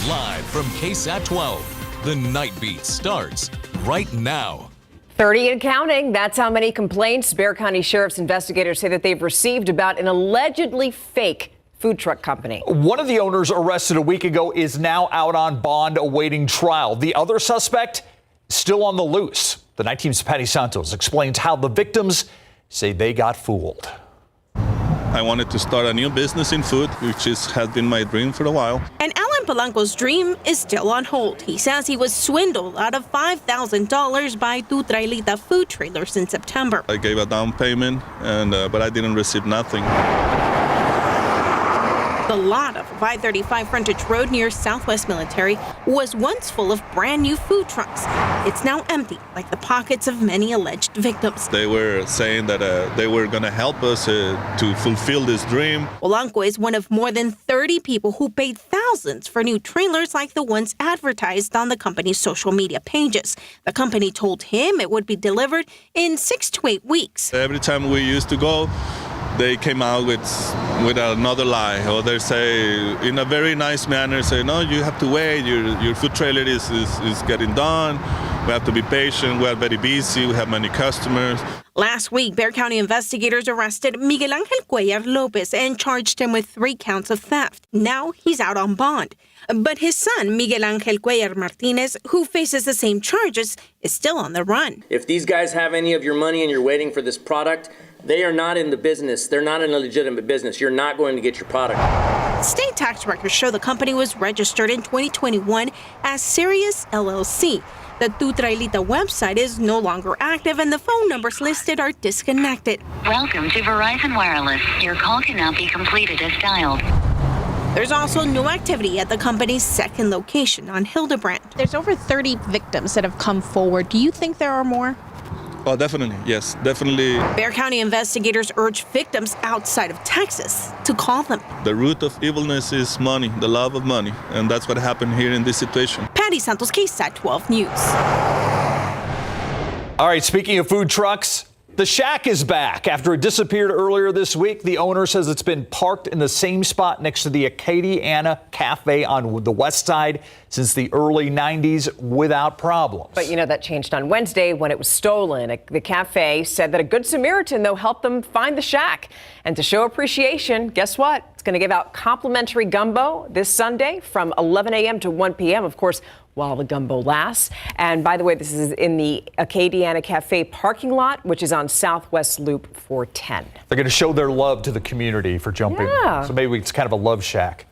Live from KSAT 12, the Nightbeat starts right now. 30 and counting. That's how many complaints Bexar County Sheriff's investigators say that they've received about an allegedly fake food truck company. One of the owners arrested a week ago is now out on bond awaiting trial. The other suspect still on the loose. The Night Team's Patty Santos explains how the victims say they got fooled. I wanted to start a new business in food, which has been my dream for a while. And Alan Polanco's dream is still on hold. He says he was swindled out of $5,000 by Tu Trailita food trailers in September. I gave a down payment, but I didn't receive nothing. The lot of 535 Frontage Road near Southwest Military was once full of brand new food trucks. It's now empty, like the pockets of many alleged victims. They were saying that they were going to help us to fulfill this dream. Polanco is one of more than 30 people who paid thousands for new trailers like the ones advertised on the company's social media pages. The company told him it would be delivered in 6 to 8 weeks. Every time we used to go, they came out with another lie, or they say in a very nice manner, say, no, you have to wait, your food trailer is getting done, we have to be patient, we are very busy, we have many customers. Last week, Bexar County investigators arrested Miguel Angel Cuellar Lopez and charged him with 3 counts of theft. Now he's out on bond. But his son, Miguel Angel Cuellar Martinez, who faces the same charges, is still on the run. If these guys have any of your money and you're waiting for this product, they are not in the business. They're not in a legitimate business. You're not going to get your product. State tax records show the company was registered in 2021 as Sirius LLC. The Tu Trailita website is no longer active and the phone numbers listed are disconnected. Welcome to Verizon Wireless. Your call cannot be completed as dialed. There's also no activity at the company's second location on Hildebrand. There's over 30 victims that have come forward. Do you think there are more? Oh, definitely. Yes, definitely. Bexar County investigators urge victims outside of Texas to call them. The root of evilness is money, the love of money, and that's what happened here in this situation. Patty Santos, KSAT 12 News. All right, speaking of food trucks, the Shack is back. After it disappeared earlier this week, the owner says it's been parked in the same spot next to the Acadiana Cafe on the west side since the early 90s without problems. But, that changed on Wednesday when it was stolen. The cafe said that a Good Samaritan, though, helped them find the Shack. And to show appreciation, guess what? It's going to give out complimentary gumbo this Sunday from 11 a.m. to 1 p.m., of course, while the gumbo lasts. And by the way, this is in the Acadiana Cafe parking lot, which is on Southwest Loop 410. They're going to show their love to the community for jumping. Yeah. So maybe it's kind of a love shack.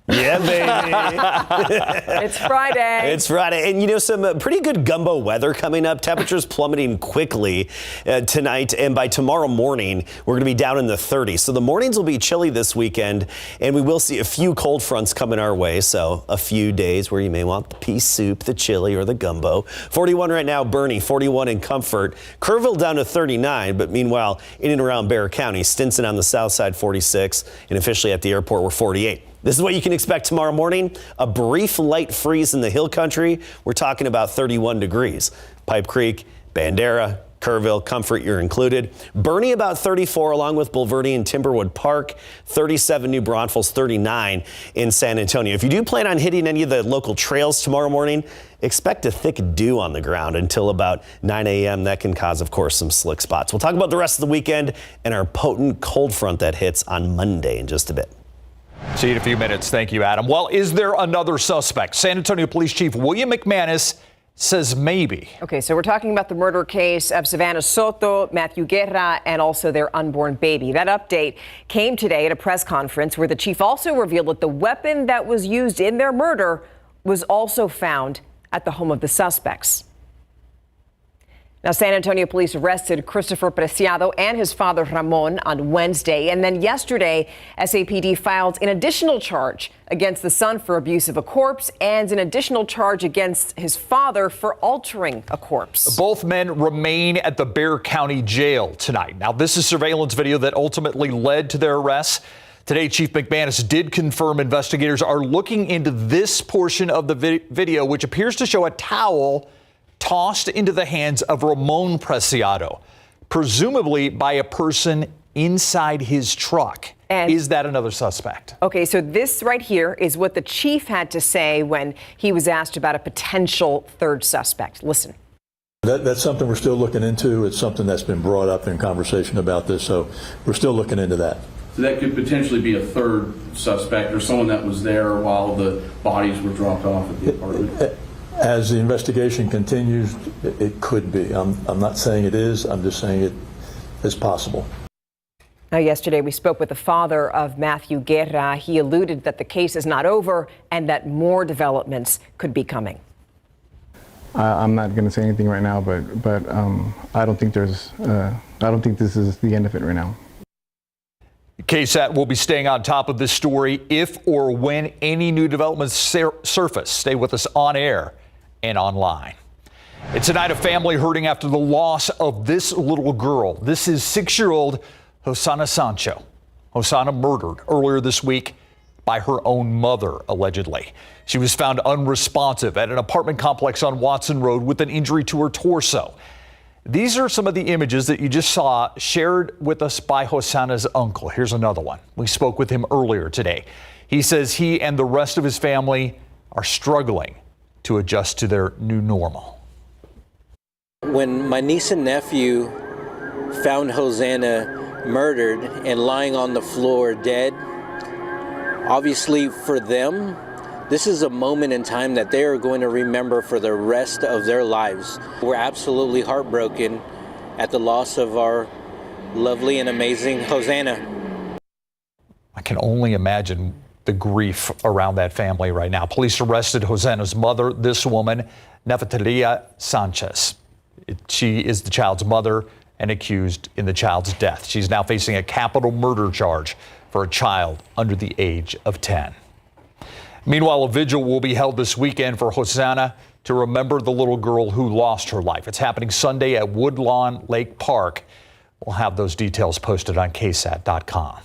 Yeah, baby. It's Friday. It's Friday. And, some pretty good gumbo weather coming up. Temperatures plummeting quickly tonight. And by tomorrow morning, we're going to be down in the 30s. So the mornings will be chilly this weekend. And we will see a few cold fronts coming our way. So a few days where you may want the pea soup, the chili, or the gumbo. 41 right now, Bernie. 41 in Comfort. Kerrville down to 39. But meanwhile, in and around Bexar County, Stinson on the south side, 46. And officially at the airport, we're 48. This is what you can expect tomorrow morning. A brief light freeze in the hill country. We're talking about 31 degrees. Pipe Creek, Bandera, Kerrville, Comfort, you're included. Bernie about 34 along with Bulverde and Timberwood Park. 37 New Braunfels, 39 in San Antonio. If you do plan on hitting any of the local trails tomorrow morning, expect a thick dew on the ground until about 9 a.m. That can cause, of course, some slick spots. We'll talk about the rest of the weekend and our potent cold front that hits on Monday in just a bit. See you in a few minutes. Thank you, Adam. Well, is there another suspect? San Antonio Police Chief William McManus says maybe. Okay, so we're talking about the murder case of Savannah Soto, Matthew Guerra, and also their unborn baby. That update came today at a press conference where the chief also revealed that the weapon that was used in their murder was also found at the home of the suspects. Now, San Antonio police arrested Christopher Preciado and his father Ramon on Wednesday. And then yesterday, SAPD filed an additional charge against the son for abuse of a corpse and an additional charge against his father for altering a corpse. Both men remain at the Bexar County Jail tonight. Now, this is surveillance video that ultimately led to their arrests. Today, Chief McManus did confirm investigators are looking into this portion of the video, which appears to show a towel tossed into the hands of Ramon Preciado, presumably by a person inside his truck. Is that another suspect? Okay, so this right here is what the chief had to say when he was asked about a potential third suspect. Listen. That's something we're still looking into. It's something that's been brought up in conversation about this, so we're still looking into that. So that could potentially be a third suspect or someone that was there while the bodies were dropped off at the apartment? As the investigation continues, it could be. I'm not saying it is. I'm just saying it is possible. Now, yesterday we spoke with the father of Matthew Guerra. He alluded that the case is not over and that more developments could be coming. I'm not going to say anything right now, but I don't think this is the end of it right now. KSAT will be staying on top of this story if or when any new developments surface. Stay with us on air and online. It's tonight a family hurting after the loss of this little girl. This is 6-year-old Hosana Sancho. Hosana murdered earlier this week by her own mother, allegedly. She was found unresponsive at an apartment complex on Watson Road with an injury to her torso. These are some of the images that you just saw shared with us by Hosana's uncle. Here's another one. We spoke with him earlier today. He says he and the rest of his family are struggling to adjust to their new normal. When my niece and nephew found Hosana murdered and lying on the floor dead, obviously for them, this is a moment in time that they are going to remember for the rest of their lives. We're absolutely heartbroken at the loss of our lovely and amazing Hosana. I can only imagine the grief around that family right now. Police arrested Hosana's mother, this woman, Nefertalia Sanchez. She is the child's mother and accused in the child's death. She's now facing a capital murder charge for a child under the age of 10. Meanwhile, a vigil will be held this weekend for Hosana to remember the little girl who lost her life. It's happening Sunday at Woodlawn Lake Park. We'll have those details posted on KSAT.com.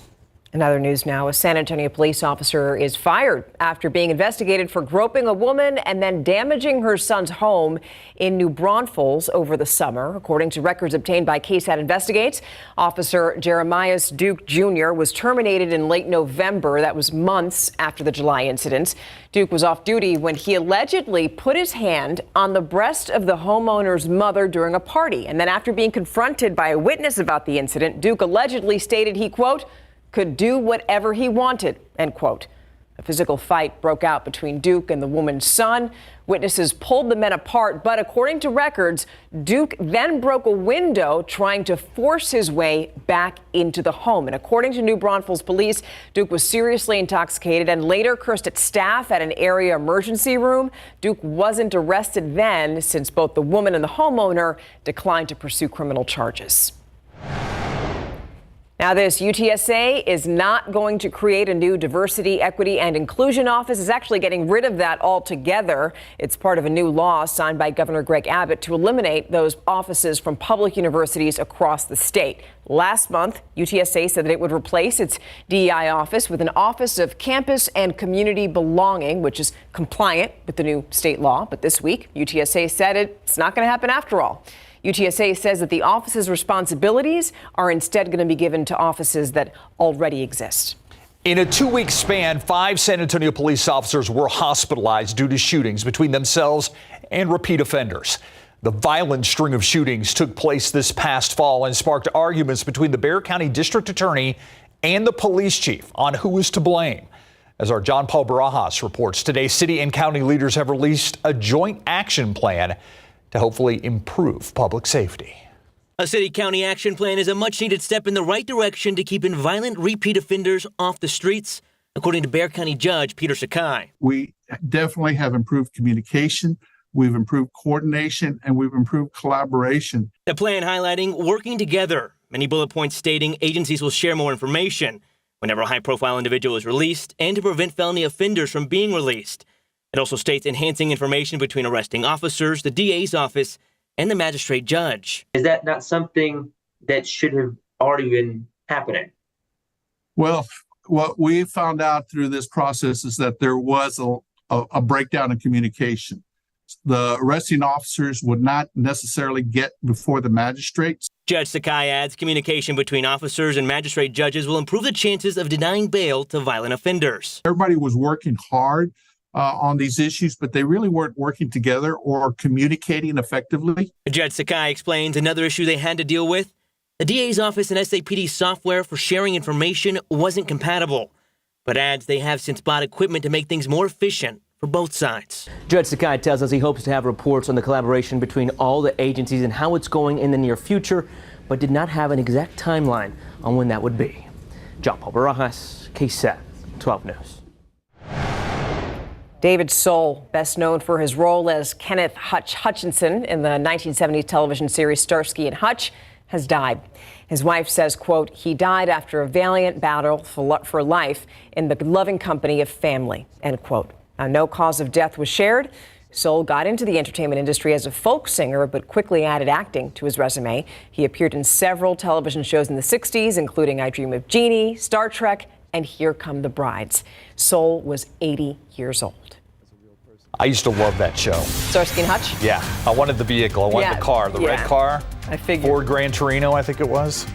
In other news now, a San Antonio police officer is fired after being investigated for groping a woman and then damaging her son's home in New Braunfels over the summer. According to records obtained by KSAT Investigates, Officer Jeremias Duke Jr. was terminated in late November. That was months after the July incident. Duke was off duty when he allegedly put his hand on the breast of the homeowner's mother during a party. And then after being confronted by a witness about the incident, Duke allegedly stated he, quote, could do whatever he wanted, end quote. A physical fight broke out between Duke and the woman's son. Witnesses pulled the men apart, but according to records, Duke then broke a window trying to force his way back into the home. And according to New Braunfels police, Duke was seriously intoxicated and later cursed at staff at an area emergency room. Duke wasn't arrested then, since both the woman and the homeowner declined to pursue criminal charges. Now, this UTSA is not going to create a new diversity, equity, and inclusion office. It's actually getting rid of that altogether. It's part of a new law signed by Governor Greg Abbott to eliminate those offices from public universities across the state. Last month, UTSA said that it would replace its DEI office with an Office of Campus and Community Belonging, which is compliant with the new state law. But this week, UTSA said it's not going to happen after all. UTSA says that the office's responsibilities are instead going to be given to offices that already exist. In a 2-week span, 5 San Antonio police officers were hospitalized due to shootings between themselves and repeat offenders. The violent string of shootings took place this past fall and sparked arguments between the Bexar County District Attorney and the police chief on who is to blame. As our John Paul Barajas reports, today city and county leaders have released a joint action plan to hopefully improve public safety. A city-county action plan is a much-needed step in the right direction to keeping violent repeat offenders off the streets, according to Bexar County Judge Peter Sakai. We definitely have improved communication, we've improved coordination, and we've improved collaboration. The plan highlighting working together. Many bullet points stating agencies will share more information whenever a high-profile individual is released and to prevent felony offenders from being released. It also states enhancing information between arresting officers, the DA's office, and the magistrate judge. Is that not something that should have already been happening? Well, what we found out through this process is that there was a breakdown in communication. The arresting officers would not necessarily get before the magistrates. Judge Sakai adds communication between officers and magistrate judges will improve the chances of denying bail to violent offenders. Everybody was working hard on these issues, but they really weren't working together or communicating effectively. Judge Sakai explains another issue they had to deal with. The DA's office and SAPD software for sharing information wasn't compatible, but adds they have since bought equipment to make things more efficient for both sides. Judge Sakai tells us he hopes to have reports on the collaboration between all the agencies and how it's going in the near future, but did not have an exact timeline on when that would be. John Paul Barajas, KSAT 12 News. David Soul, best known for his role as Kenneth Hutchinson in the 1970s television series Starsky and Hutch, has died. His wife says, quote, he died after a valiant battle for life in the loving company of family, end quote. Now, no cause of death was shared. Soul got into the entertainment industry as a folk singer, but quickly added acting to his resume. He appeared in several television shows in the 60s, including I Dream of Jeannie, Star Trek, and Here Come the Brides. Soul was 80 years old. I used to love that show. Starsky and Hutch? Yeah, I wanted the vehicle. I wanted the car, the red car. I figured. Ford Gran Torino, I think it was.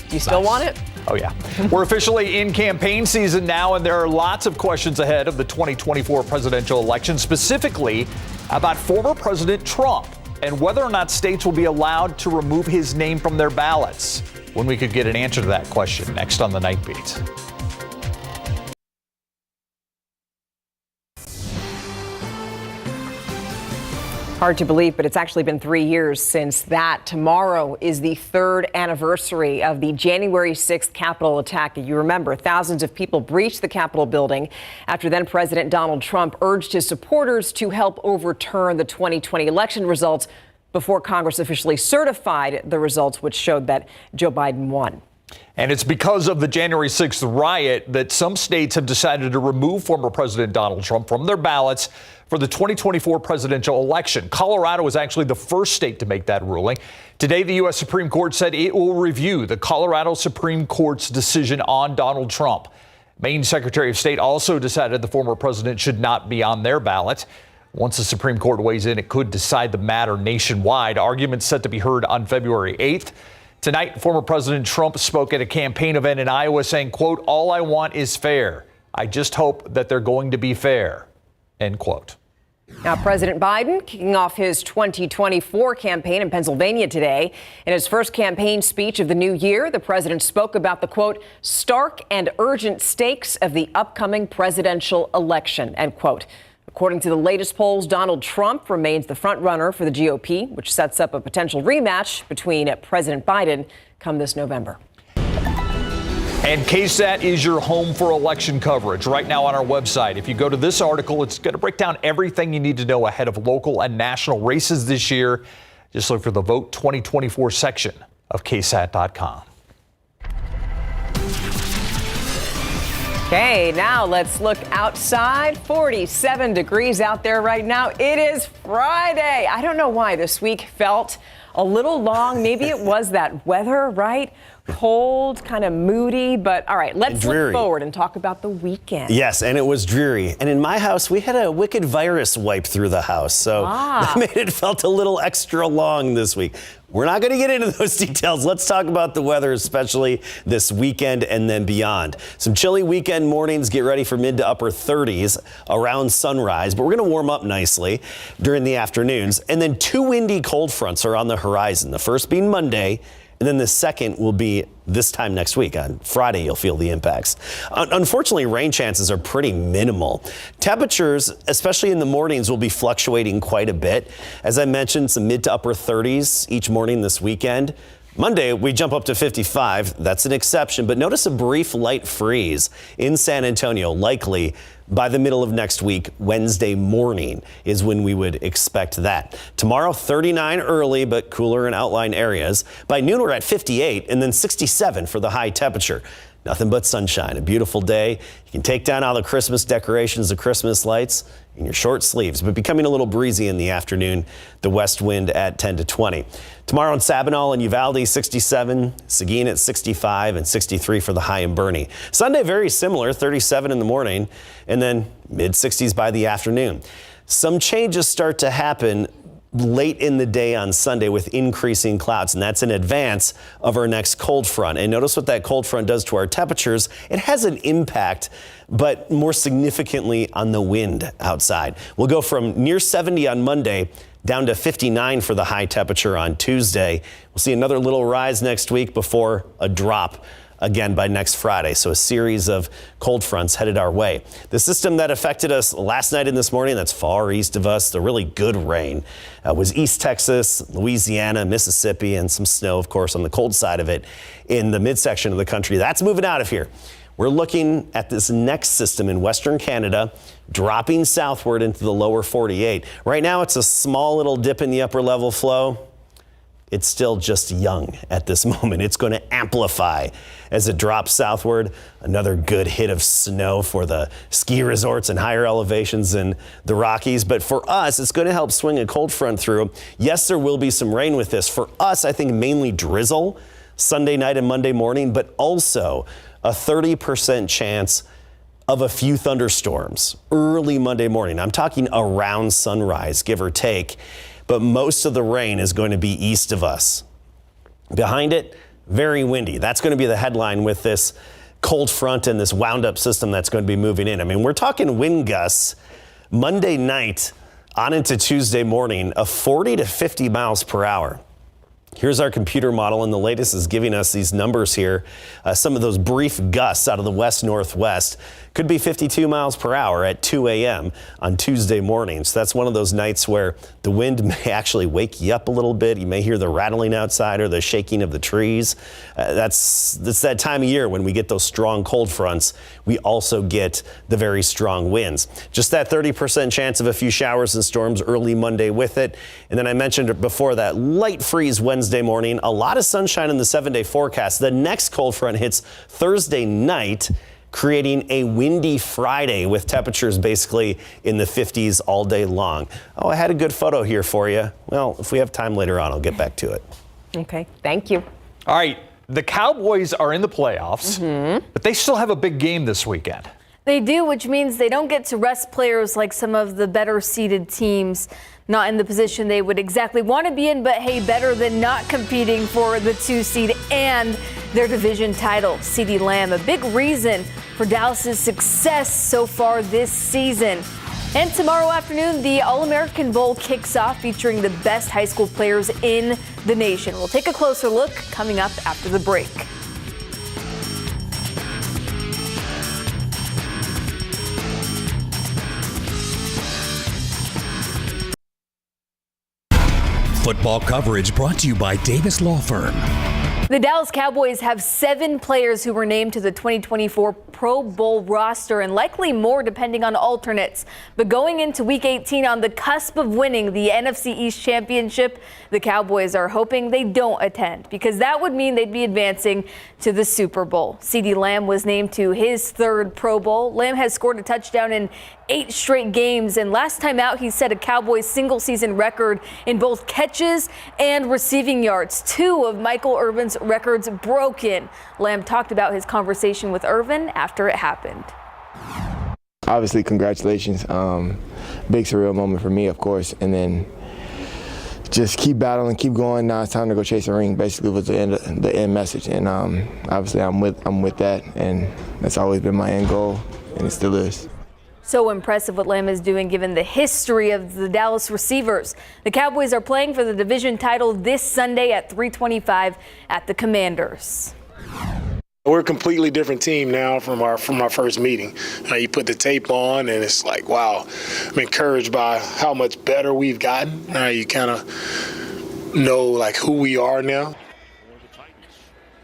Do you still want it? Oh, yeah. We're officially in campaign season now, and there are lots of questions ahead of the 2024 presidential election, specifically about former President Trump and whether or not states will be allowed to remove his name from their ballots. When we could get an answer to that question next on the Nightbeat. Hard to believe, but it's actually been 3 years since that. Tomorrow is the third anniversary of the January 6th Capitol attack. You remember, thousands of people breached the Capitol building after then President Donald Trump urged his supporters to help overturn the 2020 election results before Congress officially certified the results, which showed that Joe Biden won. And it's because of the January 6th riot that some states have decided to remove former President Donald Trump from their ballots for the 2024 presidential election. Colorado was actually the first state to make that ruling. Today, the U.S. Supreme Court said it will review the Colorado Supreme Court's decision on Donald Trump. Maine Secretary of State also decided the former president should not be on their ballot. Once the Supreme Court weighs in, it could decide the matter nationwide. Arguments set to be heard on February 8th. Tonight, former President Trump spoke at a campaign event in Iowa saying, quote, all I want is fair. I just hope that they're going to be fair, end quote. Now, President Biden kicking off his 2024 campaign in Pennsylvania today. In his first campaign speech of the new year, the president spoke about the, quote, stark and urgent stakes of the upcoming presidential election, end quote. According to the latest polls, Donald Trump remains the front runner for the GOP, which sets up a potential rematch between President Biden come this November. And KSAT is your home for election coverage right now on our website. If you go to this article, it's going to break down everything you need to know ahead of local and national races this year. Just look for the Vote 2024 section of KSAT.com. Okay, now let's look outside. 47 degrees out there right now. It is Friday. I don't know why this week felt a little long. Maybe it was that weather, right? Cold, kind of moody, but all right, let's look forward and talk about the weekend. Yes, and it was dreary. And in my house, we had a wicked virus wipe through the house, so that made it felt a little extra long this week. We're not going to get into those details. Let's talk about the weather, especially this weekend and then beyond. Some chilly weekend mornings. Get ready for mid to upper 30s around sunrise, but we're going to warm up nicely during the afternoons. And then 2 windy cold fronts are on the horizon. The first being Monday, and then the second will be this time next week. On Friday, you'll feel the impacts. Unfortunately, rain chances are pretty minimal. Temperatures, especially in the mornings, will be fluctuating quite a bit. As I mentioned, some mid to upper 30s each morning this weekend. Monday, we jump up to 55. That's an exception, but notice a brief light freeze in San Antonio, likely by the middle of next week. Wednesday morning is when we would expect that. Tomorrow, 39 early, but cooler in outlying areas. By noon, we're at 58 and then 67 for the high temperature. Nothing but sunshine. A beautiful day. You can take down all the Christmas decorations, the Christmas lights in your short sleeves, but becoming a little breezy in the afternoon. The west wind at 10 to 20. Tomorrow in Sabinal and Uvalde, 67. Seguin at 65 and 63 for the high in Bernie. Sunday, very similar, 37 in the morning and then mid 60s by the afternoon. Some changes start to happen late in the day on Sunday with increasing clouds, and that's in advance of our next cold front. And notice what that cold front does to our temperatures. It has an impact, but more significantly on the wind outside. We'll go from near 70 on Monday down to 59 for the high temperature on Tuesday. We'll see another little rise next week before a drop again by next Friday. So a series of cold fronts headed our way. The system that affected us last night and this morning, that's far east of us, the really good rain, was East Texas, Louisiana, Mississippi, and some snow, of course, on the cold side of it in the midsection of the country. That's moving out of here. We're looking at this next system in Western Canada, dropping southward into the lower 48. Right now, it's a small little dip in the upper level flow. It's still just young at this moment. It's going to amplify as it drops southward. Another good hit of snow for the ski resorts and higher elevations in the Rockies. But for us, it's going to help swing a cold front through. Yes, there will be some rain with this. For us, I think mainly drizzle Sunday night and Monday morning, but also a 30% chance of a few thunderstorms early Monday morning. I'm talking around sunrise, give or take. But most of the rain is going to be east of us. Behind it, very windy. That's going to be the headline with this cold front and this wound up system that's going to be moving in. I mean, we're talking wind gusts Monday night on into Tuesday morning of 40 to 50 miles per hour. Here's our computer model, and the latest is giving us these numbers here. Some of those brief gusts out of the west-northwest could be 52 miles per hour at 2 a.m. on Tuesday morning. So that's one of those nights where the wind may actually wake you up a little bit. You may hear the rattling outside or the shaking of the trees. That's that time of year when we get those strong cold fronts. We also get the very strong winds. Just that 30% chance of a few showers and storms early Monday with it. And then I mentioned before that light freeze Wednesday morning. A lot of sunshine in the 7-day forecast. The next cold front hits Thursday night, creating a windy Friday with temperatures basically in the 50s all day long. Oh, I had a good photo here for you. Well, if we have time later on, I'll get back to it. Okay, thank you. All right, the Cowboys are in the playoffs, but they still have a big game this weekend. They do, which means they don't get to rest players like some of the better seeded teams. Not in the position they would exactly want to be in, but hey, better than not competing for the 2 seed and their division title. CeeDee Lamb, a big reason for Dallas's success so far this season. And tomorrow afternoon, the All-American Bowl kicks off, featuring the best high school players in the nation. We'll take a closer look coming up after the break. Football coverage brought to you by Davis Law Firm. The Dallas Cowboys have 7 players who were named to the 2024 Pro Bowl roster, and likely more depending on alternates. But going into Week 18 on the cusp of winning the NFC East Championship, the Cowboys are hoping they don't attend, because that would mean they'd be advancing to the Super Bowl. CeeDee Lamb was named to his 3rd Pro Bowl. Lamb has scored a touchdown in 8 straight games, and last time out he set a Cowboys single-season record in both catches and receiving yards. 2 of Michael Irvin's records broken. Lamb talked about his conversation with Irvin after it happened. Obviously, congratulations. Big surreal moment for me, of course, and then just keep battling, keep going. Now it's time to go chase a ring, basically, was the end message. And obviously I'm with that, and that's always been my end goal, and it still is. So impressive what Lamb is doing given the history of the Dallas receivers. The Cowboys are playing for the division title this Sunday at 3:25 at the Commanders. We're a completely different team now from our first meeting. You put the tape on and it's like, wow, I'm encouraged by how much better we've gotten. You kind of know like who we are now.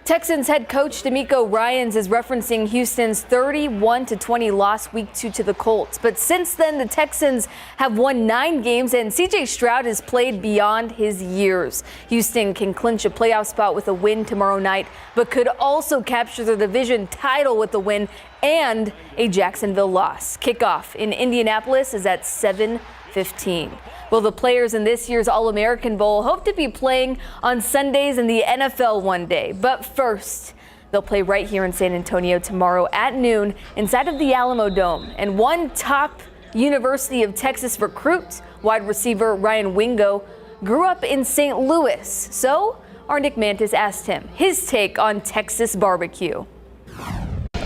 Texans head coach DeMeco Ryans is referencing Houston's 31-20 loss Week 2 to the Colts. But since then, the Texans have won 9 games, and C.J. Stroud has played beyond his years. Houston can clinch a playoff spot with a win tomorrow night, but could also capture the division title with a win and a Jacksonville loss. Kickoff in Indianapolis is at 7:15. Well, the players in this year's All-American Bowl hope to be playing on Sundays in the NFL one day. But first, they'll play right here in San Antonio tomorrow at noon inside of the Alamo Dome. And one top University of Texas recruit, wide receiver Ryan Wingo, grew up in St. Louis. So our Nick Mantis asked him his take on Texas barbecue.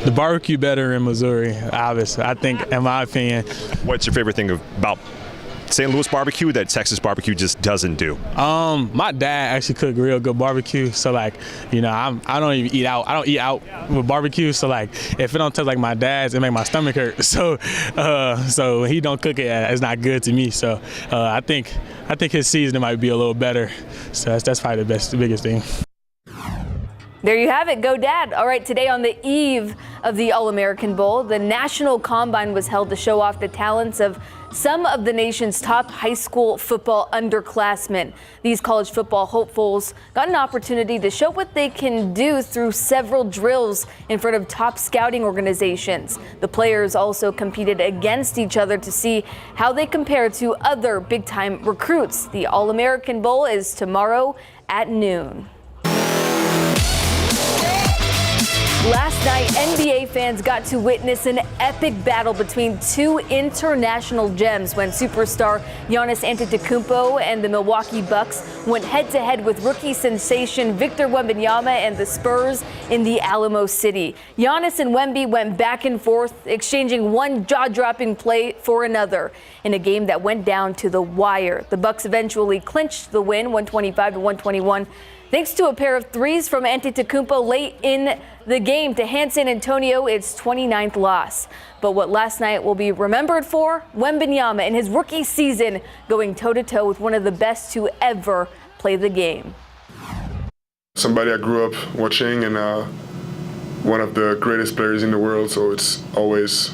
The barbecue better in Missouri, obviously, I think, in my opinion. What's your favorite thing about St. Louis barbecue that Texas barbecue just doesn't do? My dad actually cooked real good barbecue, so like, you know, I don't even eat out. I don't eat out with barbecue, so like, if it don't taste like my dad's, it make my stomach hurt. So when he don't cook it, it's not good to me. So I think his seasoning might be a little better. So that's probably the biggest thing. There you have it. Go Dad. All right, today on the eve of the All-American Bowl, the National Combine was held to show off the talents of some of the nation's top high school football underclassmen. These college football hopefuls got an opportunity to show what they can do through several drills in front of top scouting organizations. The players also competed against each other to see how they compare to other big-time recruits. The All-American Bowl is tomorrow at noon. Last night, NBA fans got to witness an epic battle between two international gems when superstar Giannis Antetokounmpo and the Milwaukee Bucks went head-to-head with rookie sensation Victor Wembanyama and the Spurs in the Alamo City. Giannis and Wemby went back and forth, exchanging one jaw-dropping play for another in a game that went down to the wire. The Bucks eventually clinched the win, 125-121. Thanks to a pair of threes from Antetokounmpo late in the game to hand San Antonio its 29th loss. But what last night will be remembered for, Wembanyama in his rookie season going toe-to-toe with one of the best to ever play the game. Somebody I grew up watching and one of the greatest players in the world, so it's always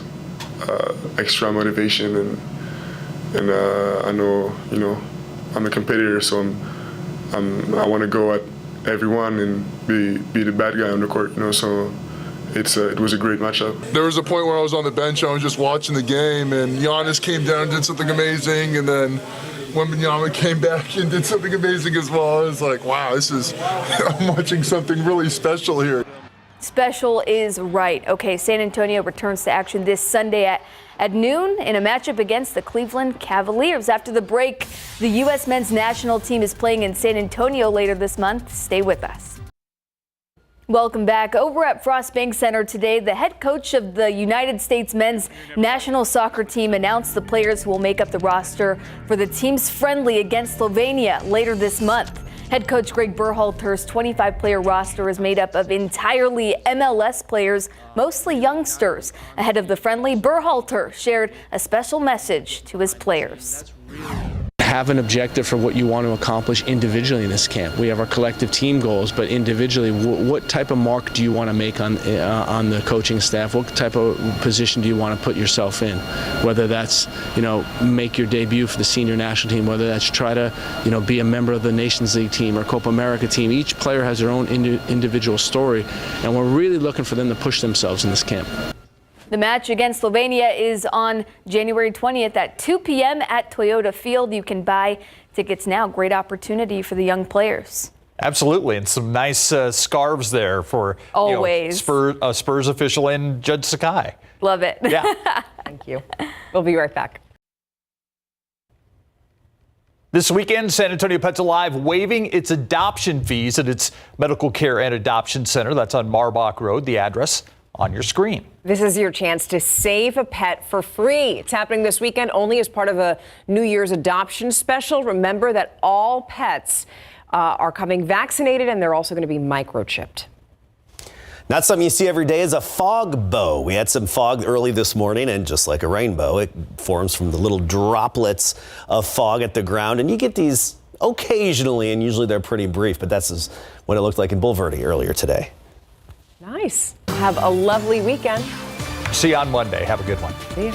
extra motivation and I know, you know, I'm a competitor, so I want to go at everyone and be the bad guy on the court, you know. So it was a great matchup. There was a point where I was on the bench, I was just watching the game, and Giannis came down and did something amazing, and then Wembanyama came back and did something amazing as well. I was like, wow, I'm watching something really special here. Special is right. Okay, San Antonio returns to action this Sunday at noon in a matchup against the Cleveland Cavaliers. After the break, the U.S. men's national team is playing in San Antonio later this month. Stay with us. Welcome back. Over at Frost Bank Center today, the head coach of the United States men's national soccer team announced the players who will make up the roster for the team's friendly against Slovenia later this month. Head coach Greg Berhalter's 25-player roster is made up of entirely MLS players, mostly youngsters. Ahead of the friendly, Berhalter shared a special message to his players. Have an objective for what you want to accomplish individually in this camp. We have our collective team goals, but individually, what type of mark do you want to make on the coaching staff? What type of position do you want to put yourself in? Whether that's, you know, make your debut for the senior national team, whether that's try to, you know, be a member of the Nations League team or Copa America team. Each player has their own individual story, and we're really looking for them to push themselves in this camp. The match against Slovenia is on January 20th at 2 p.m. at Toyota Field. You can buy tickets now. Great opportunity for the young players. Absolutely, and some nice scarves there for always Spurs official and Judge Sakai. Love it. Yeah. Thank you. We'll be right back. This weekend, San Antonio Pets Alive waiving its adoption fees at its medical care and adoption center. That's on Marbach Road. The address on your screen. This is your chance to save a pet for free. It's happening this weekend only as part of a New Year's adoption special. Remember that all pets are coming vaccinated, and they're also going to be microchipped. Not something you see every day is a fog bow. We had some fog early this morning, and just like a rainbow, it forms from the little droplets of fog at the ground. And you get these occasionally, and usually they're pretty brief, but that's what it looked like in Bulverde earlier today. Nice. Have a lovely weekend. See you on Monday. Have a good one. See ya.